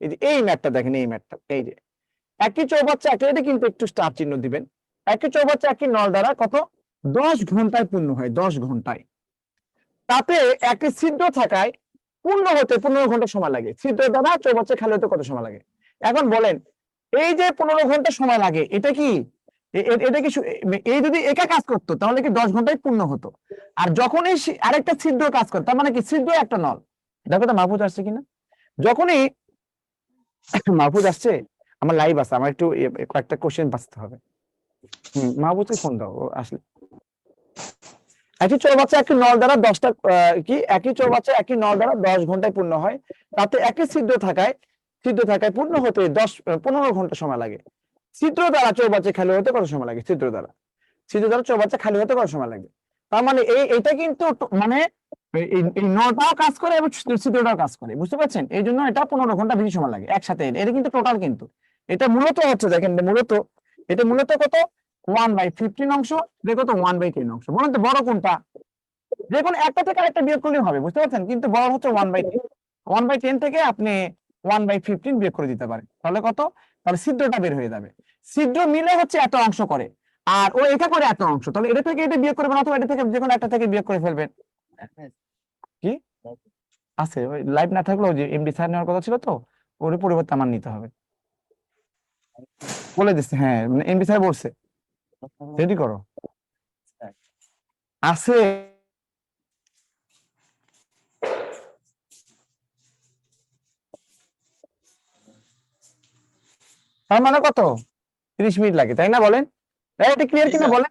এই যে এই ম্যাথটা দেখেন, এই ম্যাথটা, এই যে একই চৌবাচ্চা একই, এটা কিন্তু একটু স্টার চিহ্ন দিবেন। একই চৌবাচ্চা একই নল দ্বারা কত 10 ঘন্টায় পূর্ণ হয়, 10 ঘন্টায়। তাতে একটি ছিদ্র থাকায় পূর্ণ হতে 15 ঘন্টা সময় লাগে। ছিদ্র দ্বারা চৌবাচ্চা খালি হতে কত সময় লাগে? এখন বলেন, এই যে 15 ঘন্টা সময় লাগে, এটা কি এটা কি এই যদি একা কাজ করতো তাহলে কি 10 ঘন্টায় পূর্ণ হতো। আর যখনই আরেকটা ছিদ্র কাজ করে, তার মানে কি ছিদ্র একটা নল। দেখো তো মাহফুজ আসছে কিনা। যখনই মাহফুজ আসছে, আমার লাইভ আছে, আমার একটু কয়েকটা কোশ্চেন বাঁচতে হবে। মাহফুজকে ফোন দাও, ও আসলে। একই চৌবাচ্চা একই নল দ্বারা 10টা একই চৌবাচ্চা একই নল দ্বারা 10 ঘন্টায় পূর্ণ হয়। তাতে একই ছিদ্র থাকায় পূর্ণ হতে 15 ঘন্টা সময় লাগে। ছিদ্র দ্বারা চৌবাচ্চা খালি হতে কত সময় লাগে? ছিদ্র দ্বারা চৌবাচ্চা খালি হতে কত সময় লাগে? তার মানে এটা কিন্তু মানে এই নটাও কাজ করে এবং ছিদ্রটাও কাজ করে, বুঝতে পারছেন? এই জন্য এটা 15 ঘন্টা বেশি সময় লাগে একসাথে। এটা কিন্তু টোটাল, কিন্তু এটা মূলত হচ্ছে, দেখেন এটা মূলত কত 1/15 অংশ, দেখো তো 1/10 অংশ। বলুন তো বড় কোনটা? যে কোনো একটা থেকে আরেকটা বিয়োগ করলেই হবে, বুঝতে পারছেন? কিন্তু বড় হচ্ছে 1/10। 1/10 থেকে আপনি 1/15 বিয়োগ করে দিতে পারেন, তাহলে কত? তাহলে ছিদ্রটা বের হয়ে যাবে। ছিদ্র মিলে হচ্ছে এত অংশ করে, আর ও একা করে এত অংশ। তাহলে এটা থেকে এটা বিয়োগ করবেন, অথবা এটা থেকে যে কোনো একটা থেকে বিয়োগ করে ফেলবেন। কি আছে? ওই লাইভ না থাকলেও যে এমডি স্যার নেওয়ার কথা ছিল, তো ওর পরিবর্তে আমার নিতে হবে। বলে দিচ্ছে, হ্যাঁ এমডি স্যার বলছে রেডি করো। আছে তার মানে কত 30 মিনিট লাগে, তাই না? বলেন এটা ক্লিয়ার কিনা বলেন।